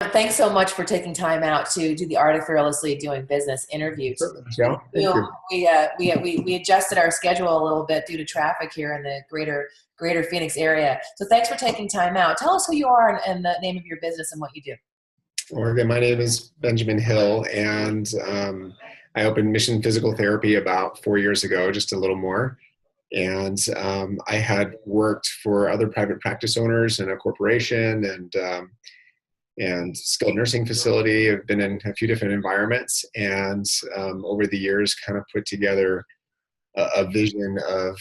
Thanks so much for taking time out to do the Art of Fearlessly Doing Business interview. Yeah, thank you. We adjusted our schedule a little bit due to traffic here in the greater Phoenix area. So thanks for taking time out. Tell us who you are and the name of your business and what you do. Well, my name is Benjamin Hill, and I opened Mission Physical Therapy about 4 years ago, just a little more. And I had worked for other private practice owners in a corporation and skilled nursing facility. I've been in a few different environments, and over the years, kind of put together a vision of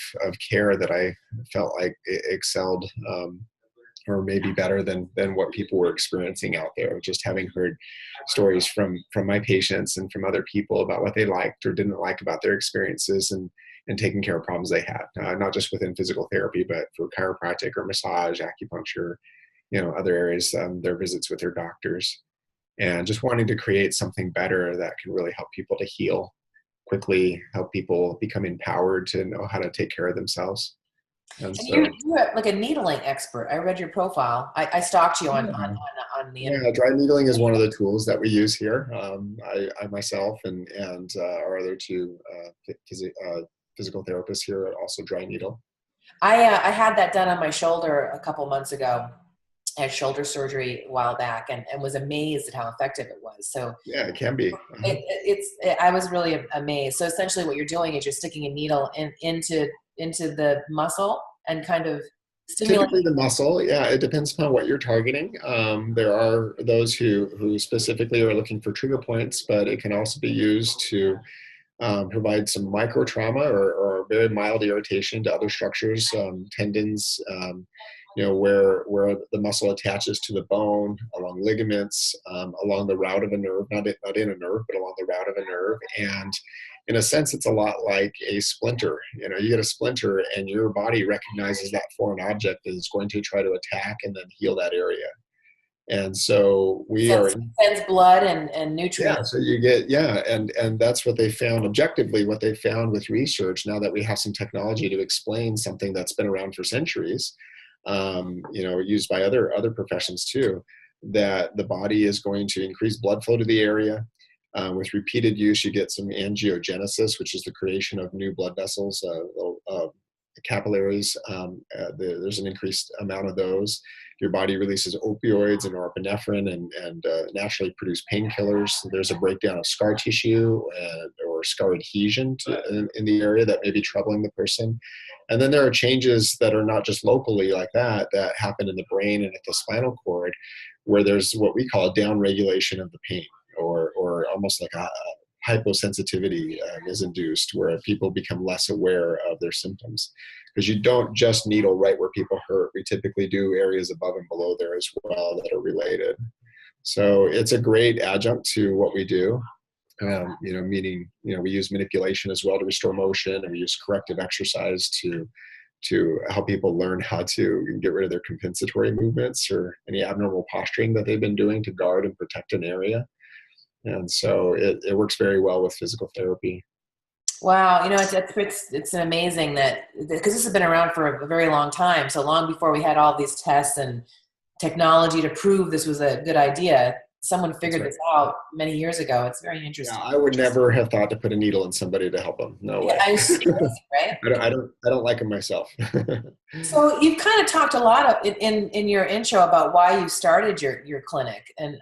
care that I felt like it excelled. Or maybe better than what people were experiencing out there. Just having heard stories from my patients and from other people about what they liked or didn't like about their experiences, and taking care of problems they had, not just within physical therapy, but for chiropractic or massage, acupuncture, other areas, their visits with their doctors, and just wanting to create something better that can really help people to heal quickly, help people become empowered to know how to take care of themselves. And And so, you're like a needling expert. I read your profile. I stalked you on the internet. yeah, dry needling is one of the tools that we use here. I myself and our other two physical therapists here also dry needle. I had that done on my shoulder a couple months ago. I had shoulder surgery a while back and was amazed at how effective it was. So Yeah, it can be. I was really amazed. So essentially what you're doing is you're sticking a needle into the muscle and kind of Typically stimulating. the muscle, yeah, it depends upon what you're targeting. There are those who specifically are looking for trigger points, but it can also be used to provide some micro trauma or very mild irritation to other structures, tendons, where the muscle attaches to the bone, along ligaments, along the route of a nerve, not in a nerve, but along the route of a nerve. And in a sense, it's a lot like a splinter. You get a splinter and your body recognizes that foreign object and is going to try to attack and then heal that area. And so we are, Sends blood and yeah, nutrients. so you get, yeah, and that's what they found objectively, what they found with research, now that we have some technology to explain something that's been around for centuries, used by other professions too, that the body is going to increase blood flow to the area. With repeated use, you get some angiogenesis, which is the creation of new blood vessels, capillaries. There's an increased amount of those. Your body releases opioids and norepinephrine and naturally produce painkillers. So there's a breakdown of scar tissue or scar adhesion in the area that may be troubling the person. And then there are changes that are not just locally like that happen in the brain and at the spinal cord, where there's what we call a downregulation of the pain, or almost like a hyposensitivity is induced, where people become less aware of their symptoms. Because you don't just needle right where people hurt. We typically do areas above and below there as well that are related. So it's a great adjunct to what we do. Meaning, we use manipulation as well to restore motion, and we use corrective exercise to help people learn how to get rid of their compensatory movements or any abnormal posturing that they've been doing to guard and protect an area. And so it works very well with physical therapy. Wow, it's amazing that because this has been around for a very long time, so long before we had all these tests and technology to prove this was a good idea. Someone That's figured right. this out many years ago. It's very Yeah, interesting. I would never have thought to put a needle in somebody to help them. No Yeah, way. it's crazy, right? I don't like them myself. So you've kind of talked a lot in your intro about why you started your clinic, and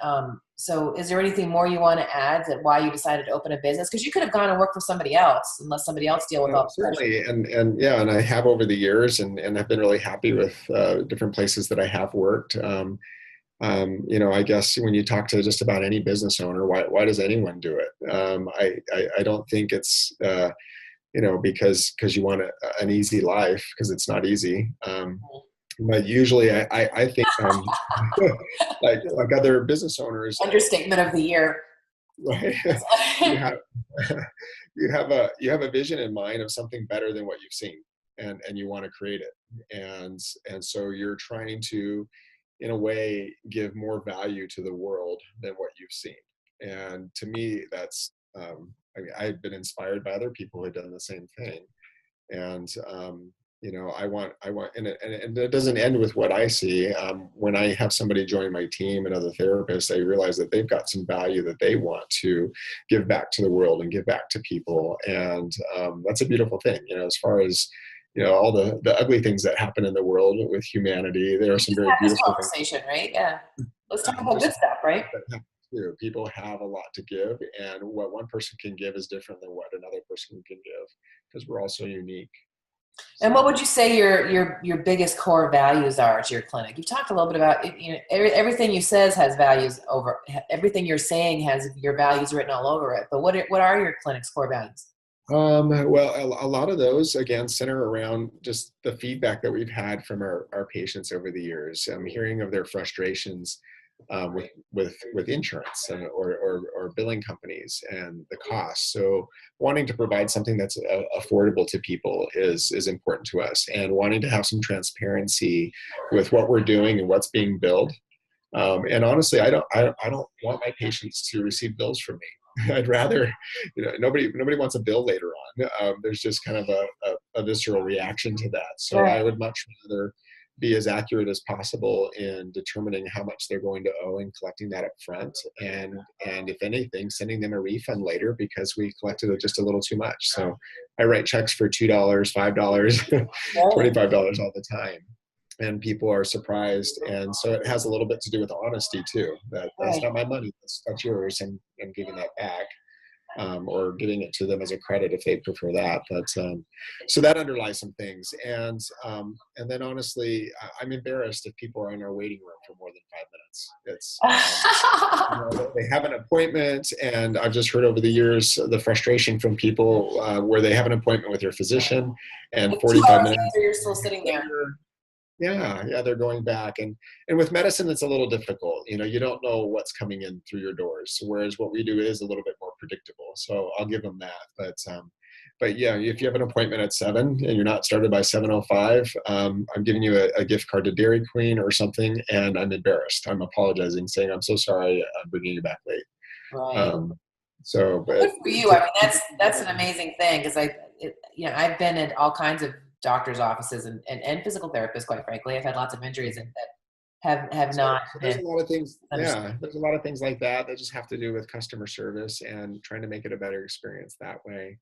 so is there anything more you want to add that why you decided to open a business? Because you could have gone and worked for somebody else and let somebody else deal with all the pressure. Certainly, and yeah, and I have over the years, and I've been really happy with different places that I have worked. I guess when you talk to just about any business owner, why does anyone do it? I don't think it's because you want an easy life, because it's not easy. But usually, I think like other business owners, Understatement of the year. right? you have you have a vision in mind of something better than what you've seen, and you want to create it, and so you're trying to, in a way, give more value to the world than what you've seen. And to me, that's I've been inspired by other people who have done the same thing. And and it doesn't end with what I see. When I have somebody join my team and other therapists, I realize that they've got some value that they want to give back to the world and give back to people. And that's a beautiful thing, as far as, all the ugly things that happen in the world with humanity, there are some very beautiful conversation, right? Yeah. Let's talk about good stuff, right? People have a lot to give, and what one person can give is different than what another person can give, because we're all so unique. And what would you say your biggest core values are to your clinic? You've talked a little bit about, everything you says has values over, everything you're saying has your values written all over it. But what are your clinic's core values? Well, a lot of those, again, center around just the feedback that we've had from our patients over the years, hearing of their frustrations with insurance or billing companies and the cost. So wanting to provide something that's affordable to people is important to us, and wanting to have some transparency with what we're doing and what's being billed. And honestly, I don't want my patients to receive bills from me. I'd rather, nobody wants a bill later on. There's just kind of a visceral reaction to that. So right. I would much rather be as accurate as possible in determining how much they're going to owe and collecting that up front. And if anything, sending them a refund later because we collected it just a little too much. So I write checks for $2, $5, $25 all the time. And people are surprised. And so it has a little bit to do with honesty too, that's not my money, that's yours, and giving that back, or giving it to them as a credit if they prefer that. But so that underlies some things. And then honestly, I'm embarrassed if people are in our waiting room for more than 5 minutes. It's they have an appointment, and I've just heard over the years the frustration from people where they have an appointment with their physician, and 45 minutes later, you're still sitting there. Yeah, they're going back. And with medicine, it's a little difficult. You don't know what's coming in through your doors. Whereas what we do is a little bit more predictable. So I'll give them that. But yeah, if you have an appointment at 7 and you're not started by 7:05, I'm giving you a gift card to Dairy Queen or something, and I'm embarrassed. I'm apologizing, saying I'm so sorry I'm bringing you back late. Right. So, but good for you. I mean, that's an amazing thing, because I've been in all kinds of doctors' offices and physical therapists, quite frankly. I've had lots of injuries that have not. There's a lot of things. Yeah, there's a lot of things like that just have to do with customer service and trying to make it a better experience that way.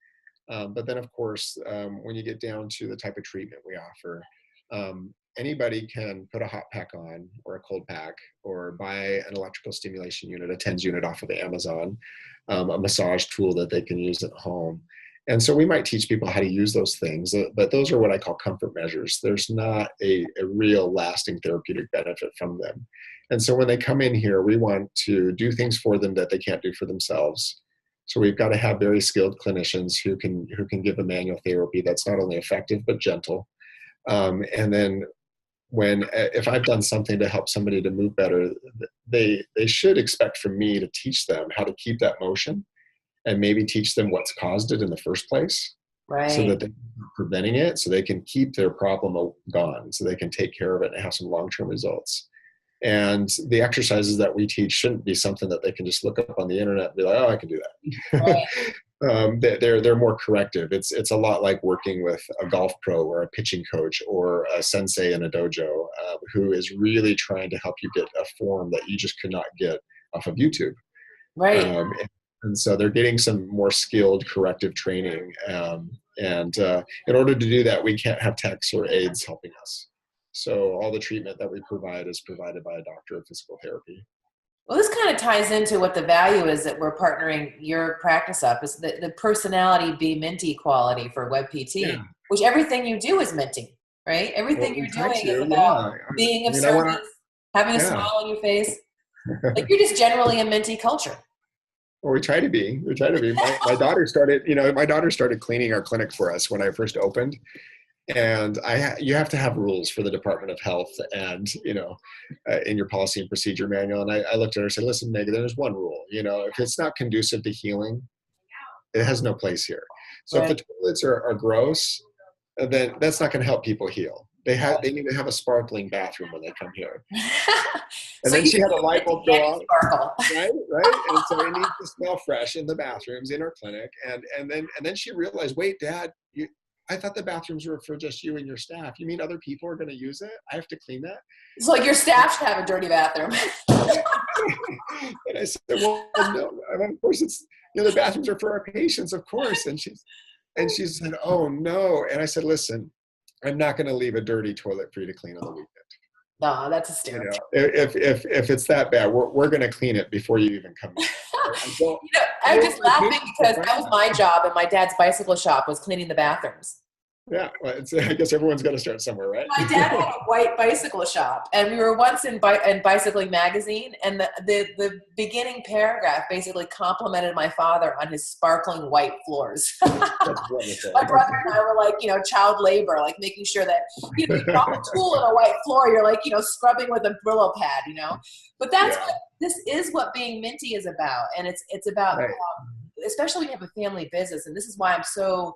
But then, of course, when you get down to the type of treatment we offer, anybody can put a hot pack on or a cold pack, or buy an electrical stimulation unit, a TENS unit off of Amazon, a massage tool that they can use at home. And so we might teach people how to use those things, but those are what I call comfort measures. There's not a real lasting therapeutic benefit from them. And so when they come in here, we want to do things for them that they can't do for themselves. So we've got to have very skilled clinicians who can give a manual therapy that's not only effective, but gentle. And then if I've done something to help somebody to move better, they should expect from me to teach them how to keep that motion, and maybe teach them what's caused it in the first place, right, so that they're preventing it, so they can keep their problem gone, so they can take care of it and have some long-term results. And the exercises that we teach shouldn't be something that they can just look up on the internet and be like, oh, I can do that. Right. They're more corrective. It's a lot like working with a golf pro or a pitching coach or a sensei in a dojo, who is really trying to help you get a form that you just could not get off of YouTube. Right. And so they're getting some more skilled corrective training. And in order to do that, we can't have techs or aides helping us. So all the treatment that we provide is provided by a doctor of physical therapy. Well, this kind of ties into what the value is that we're partnering your practice up, is the personality be MINTY quality for WebPT, which everything you do is MINTY, right? Everything you're doing is about being of service, having a smile on your face. Like, you're just generally a MINTY culture. Well, we try to be. My daughter started cleaning our clinic for us when I first opened. And you have to have rules for the Department of Health and, in your policy and procedure manual. And I looked at her and said, listen, Megan, there's one rule. If it's not conducive to healing, it has no place here. So if the toilets are gross, then that's not going to help people heal. They need to have a sparkling bathroom when they come here. And so then she had a light bulb go off, right? And so it needs to smell fresh in the bathrooms in our clinic. And then she realized, wait, Dad, I thought the bathrooms were for just you and your staff. You mean other people are going to use it? I have to clean that? It's like your staff should have a dirty bathroom. And I said, well, no, of course it's, the bathrooms are for our patients, of course. And she said, oh no. And I said, listen, I'm not going to leave a dirty toilet for you to clean on the weekend. No, that's hysterical. If it's that bad, we're going to clean it before you even come in. I'm just laughing because that was my job, and my dad's bicycle shop was cleaning the bathrooms. Yeah, well, I guess everyone's got to start somewhere, right? My dad had a white bicycle shop, and we were once in Bicycling magazine, and the beginning paragraph basically complimented my father on his sparkling white floors. That's wonderful. My brother and I were like, child labor, like making sure that you drop a tool on a white floor, you're like, scrubbing with a Brillo pad, But this is what being Minty is about, and it's about, right. Especially when you have a family business, and this is why I'm so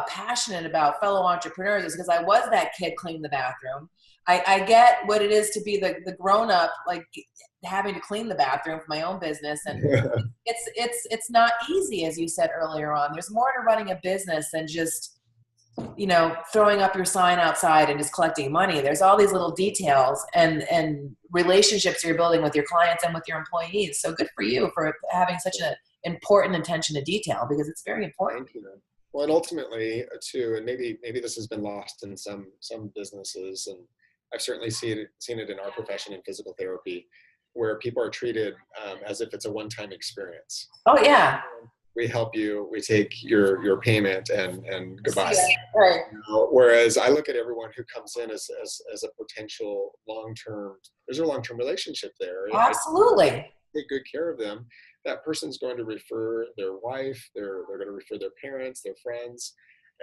passionate about fellow entrepreneurs, is because I was that kid cleaning the bathroom. I get what it is to be the grown up, like having to clean the bathroom for my own business, and it's not easy, as you said earlier on. There's more to running a business than just throwing up your sign outside and just collecting money. There's all these little details and relationships you're building with your clients and with your employees. So good for you for having such an important attention to detail, because it's very important. Thank you. Well, and ultimately too, and maybe this has been lost in some businesses, and I've certainly seen it in our profession in physical therapy, where people are treated as if it's a one-time experience. Oh yeah. We help you, we take your payment, and goodbye. Right. Whereas I look at everyone who comes in as a potential long-term, there's a long-term relationship there. Absolutely. Take good care of them. That person's going to refer their wife, they're going to refer their parents, their friends.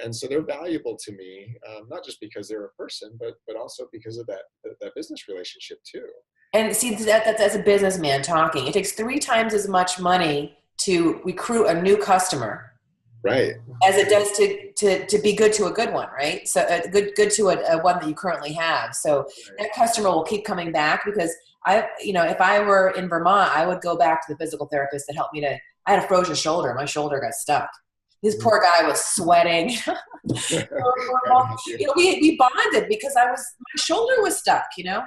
And so they're valuable to me, not just because they're a person, but also because of that business relationship too. And see, that's as a businessman talking. It takes 3 times as much money to recruit a new customer, right, as it does to be good to a good one, right? So good to a one that you currently have. So that customer will keep coming back, because if I were in Vermont, I would go back to the physical therapist that helped me I had a frozen shoulder. My shoulder got stuck. This poor guy was sweating. We bonded because my shoulder was stuck, So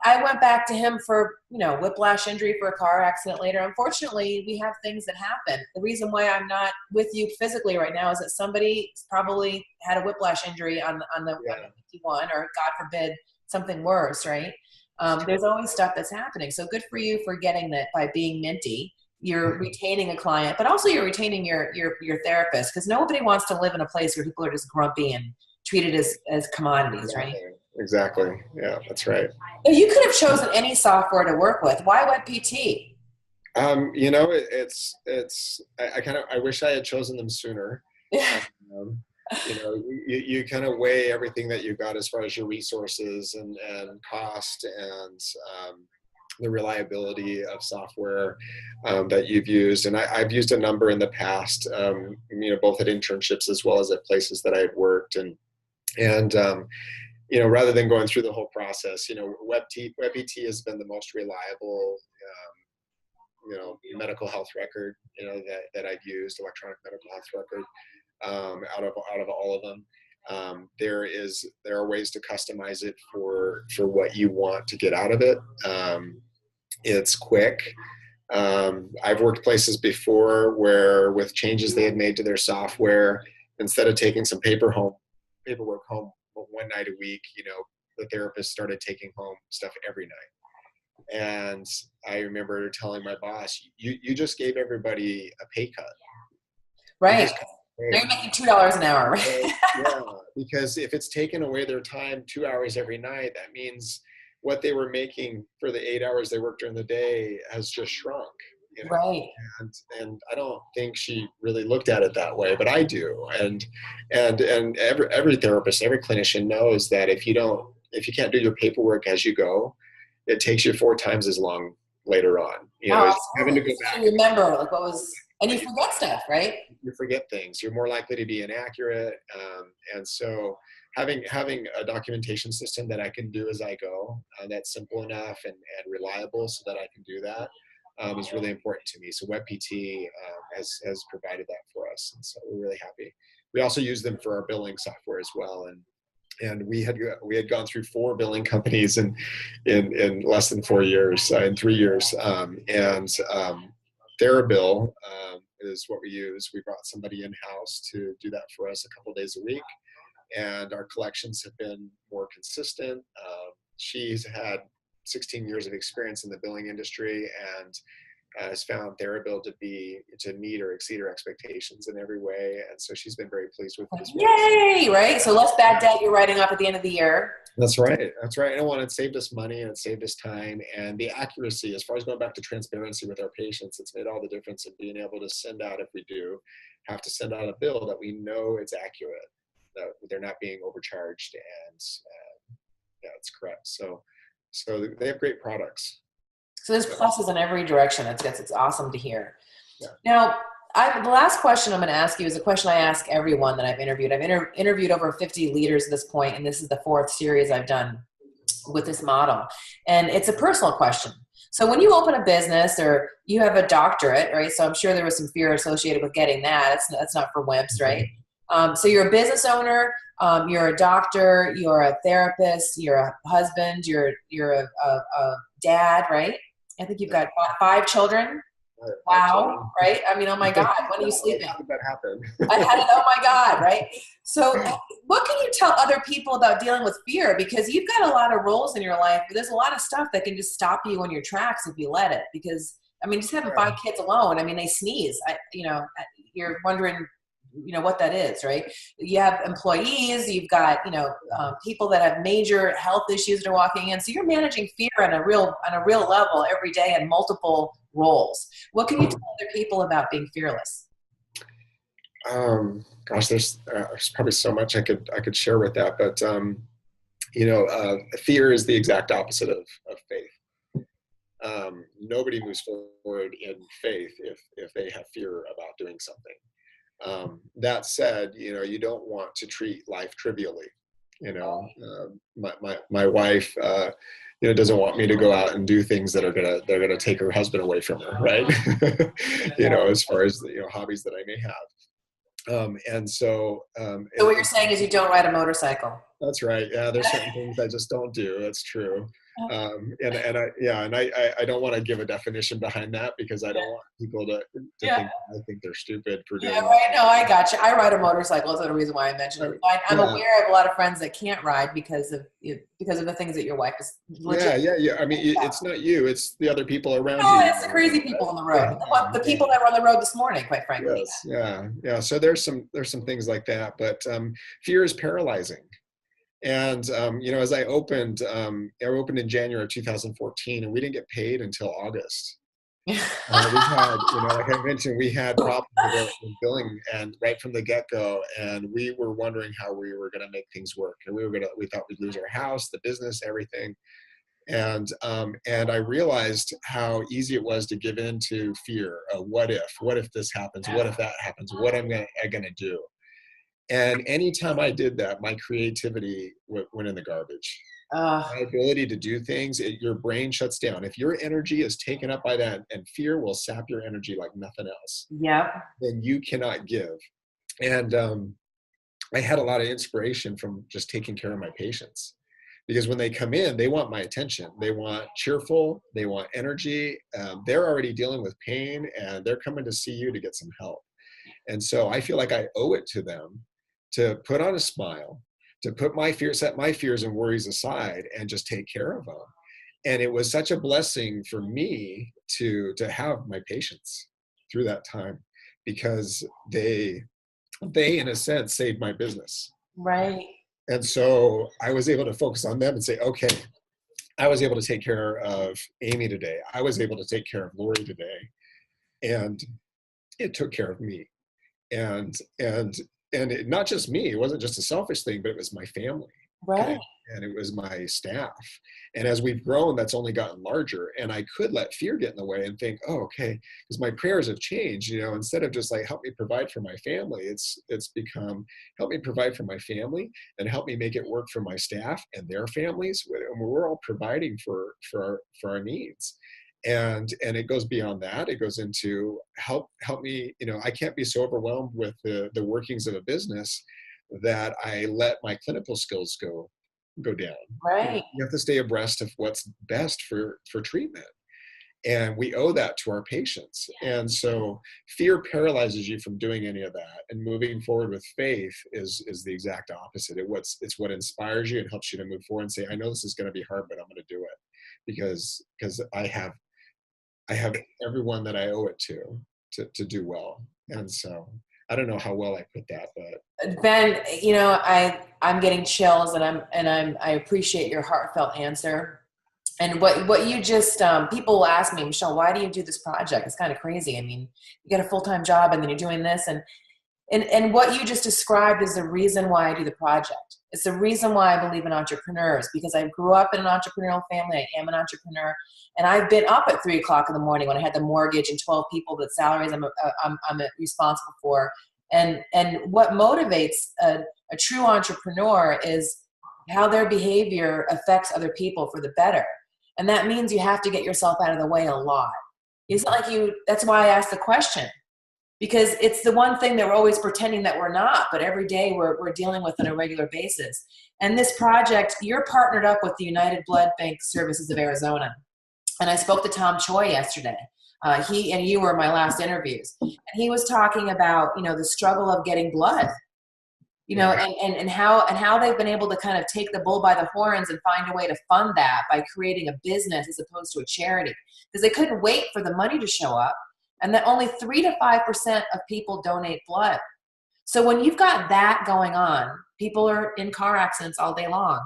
I went back to him for, whiplash injury for a car accident later. Unfortunately, we have things that happen. The reason why I'm not with you physically right now is that somebody probably had a whiplash injury on the 151, or God forbid, something worse, right? There's always stuff that's happening. So good for you for getting that by being Minty. You're retaining a client, but also you're retaining your therapist, because nobody wants to live in a place where people are just grumpy and treated as commodities, right? Exactly. Yeah, that's right. Now, you could have chosen any software to work with. Why WebPT? I wish I had chosen them sooner. You kind of weigh everything that you've got as far as your resources and cost and the reliability of software that you've used. And I've used a number in the past, both at internships as well as at places that I had worked. And rather than going through the whole process, WebPT has been the most reliable, medical health record, that I've used, electronic medical health record, out of all of them. There are ways to customize it for what you want to get out of it. It's quick. I've worked places before where, with changes they had made to their software, instead of taking some paperwork home one night a week, the therapist started taking home stuff every night. And I remember telling my boss, you just gave everybody a pay cut. Right. They're making $2 an hour, right? Yeah, because if it's taken away their time 2 hours every night, that means what they were making for the 8 hours they worked during the day has just shrunk. Right. And I don't think she really looked at it that way, but I do. And every therapist, every clinician knows that if you can't do your paperwork as you go, it takes you 4 times as long later on. Having to go back. You remember what was. And you forget stuff, right? You forget things. You're more likely to be inaccurate. And so having a documentation system that I can do as I go, that's simple enough and reliable so that I can do that, is really important to me. So WebPT has provided that for us. And so we're really happy. we also use them for our billing software as well. And we had gone through 4 billing companies in less than 4 years, in 3 years. Therabill is what we use. We brought somebody in-house to do that for us a couple days a week, and our collections have been more consistent. She's had 16 years of experience in the billing industry, and has found Therabill to meet or exceed her expectations in every way. And so she's been very pleased with it as well. Yay, right? So less bad debt you're writing off at the end of the year. That's right. That's right. And it saved us money, and it saved us time. And the accuracy, as far as going back to transparency with our patients, it's made all the difference in being able to send out, if we do have to send out a bill, that we know it's accurate, that they're not being overcharged, and yeah, it's correct. So they have great products. So there's pluses in every direction. It's awesome to hear. Yeah. Now, the last question I'm going to ask you is a question I ask everyone that I've interviewed. I've interviewed over 50 leaders at this point, and this is the 4th series I've done with this model. And it's a personal question. So when you open a business, or you have a doctorate, right? So I'm sure there was some fear associated with getting that. That's not for wimps, right? So you're a business owner, you're a doctor, you're a therapist, you're a husband, you're a dad, right? I think you've got 5 children. Wow, right? I mean, oh my God, when are you sleeping? How did that happen? Oh my God, right? So what can you tell other people about dealing with fear? Because you've got a lot of roles in your life, but there's a lot of stuff that can just stop you in your tracks if you let it. Because, I mean, just having 5 kids alone, I mean, they sneeze. You're wondering, what that is, right? You have employees, you've got, people that have major health issues that are walking in. So you're managing fear on a real level every day in multiple roles. What can you tell other people about being fearless? Gosh, there's probably so much I could share with that, but fear is the exact opposite of faith. Nobody moves forward in faith if they have fear about doing something. That said, you don't want to treat life trivially. My wife, doesn't want me to go out and do things that they're gonna take her husband away from her, right? As far as hobbies that I may have. So what you're saying is you don't ride a motorcycle. That's right. Yeah, there's certain things I just don't do. That's true. I don't want to give a definition behind that, because I don't want people to think they're stupid for doing. Yeah, right. No, I got you. I ride a motorcycle. That's the reason why I mentioned it. I'm aware of a lot of friends that can't ride because of the things that your wife is. Yeah. I mean, it's not you; it's the other people around you. Oh, it's the crazy people on the road. The people that were on the road this morning, quite frankly. Yes. Yeah. So there's some things like that, but fear is paralyzing. And, as I opened in January of 2014, and we didn't get paid until August. We had, like I mentioned, we had problems with billing, and right from the get-go, and we were wondering how we were going to make things work. And we thought we'd lose our house, the business, everything. And I realized how easy it was to give in to fear. What if this happens? What if that happens? What am I going to do? And anytime I did that, my creativity went in the garbage. My ability to do things, your brain shuts down. If your energy is taken up by that, and fear will sap your energy like nothing else, then you cannot give. And I had a lot of inspiration from just taking care of my patients. Because when they come in, they want my attention. They want cheerful, they want energy. They're already dealing with pain, and they're coming to see you to get some help. And so I feel like I owe it to them to put on a smile, to set my fears and worries aside, and just take care of them. And it was such a blessing for me to have my patients through that time, because they in a sense saved my business. Right. And so I was able to focus on them and say, okay, I was able to take care of Amy today. I was able to take care of Lori today. And it took care of me. And not just me, it wasn't just a selfish thing, but it was my family. Right. And it was my staff. And as we've grown, that's only gotten larger. And I could let fear get in the way and think, oh, okay, because my prayers have changed, instead of just like, help me provide for my family, it's become, help me provide for my family, and help me make it work for my staff and their families. And we're all providing for our needs. And it goes beyond that. It goes into help me, I can't be so overwhelmed with the workings of a business that I let my clinical skills go down. Right. You have to stay abreast of what's best for treatment. And we owe that to our patients. And so fear paralyzes you from doing any of that. And moving forward with faith is the exact opposite. It's what inspires you and helps you to move forward and say, I know this is going to be hard, but I'm going to do it because I have everyone that I owe it to do well. And so I don't know how well I put that, but Ben, I'm getting chills, and I appreciate your heartfelt answer. And what you just, people will ask me, Michelle, why do you do this project? It's kind of crazy. I mean, you get a full-time job and then you're doing this, and what you just described is the reason why I do the project. It's the reason why I believe in entrepreneurs, because I grew up in an entrepreneurial family. I am an entrepreneur, and I've been up at 3 o'clock in the morning when I had the mortgage and 12 people that salaries I'm responsible for. And what motivates a true entrepreneur is how their behavior affects other people for the better. And that means you have to get yourself out of the way a lot. It's not like that's why I asked the question, because it's the one thing that we're always pretending that we're not, but every day we're dealing with on a regular basis. And this project, you're partnered up with the United Blood Bank Services of Arizona. And I spoke to Tom Choi yesterday. He and you were my last interviews. And he was talking about, the struggle of getting blood. And how they've been able to kind of take the bull by the horns and find a way to fund that by creating a business as opposed to a charity, because they couldn't wait for the money to show up, and that only 3 to 5% of people donate blood. So when you've got that going on, people are in car accidents all day long,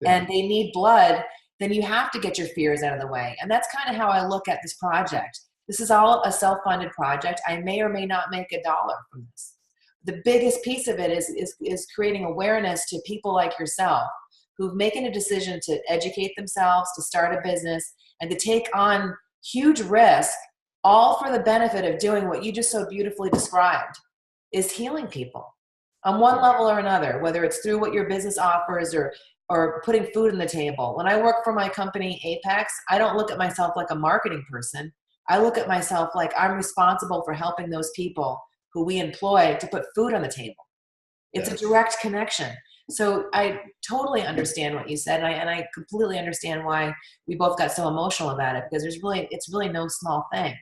and they need blood, then you have to get your fears out of the way. And that's kind of how I look at this project. This is all a self-funded project. I may or may not make $1 from this. The biggest piece of it is creating awareness to people like yourself who've making a decision to educate themselves, to start a business, and to take on huge risk, all for the benefit of doing what you just so beautifully described, is healing people on one level or another, whether it's through what your business offers or putting food on the table. When I work for my company, Apex, I don't look at myself like a marketing person. I look at myself like I'm responsible for helping those people who we employ to put food on the table. It's a direct connection. So I totally understand what you said, and I completely understand why we both got so emotional about it, because it's really no small thing,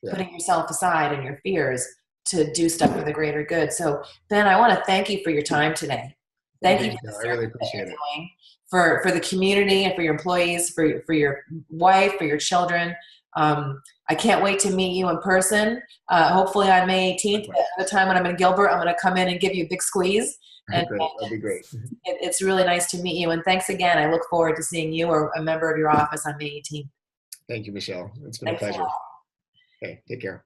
putting yourself aside and your fears to do stuff for the greater good. So Ben, I want to thank you for your time today. Thank you for I really appreciate it. For the community and for your employees, for your wife, for your children. I can't wait to meet you in person. Hopefully on May 18th, at the time when I'm in Gilbert, I'm going to come in and give you a big squeeze. And great. That'd be great. It's really nice to meet you. And thanks again. I look forward to seeing you or a member of your office on May 18th. Thank you, Michelle. It's been a pleasure. Okay, take care.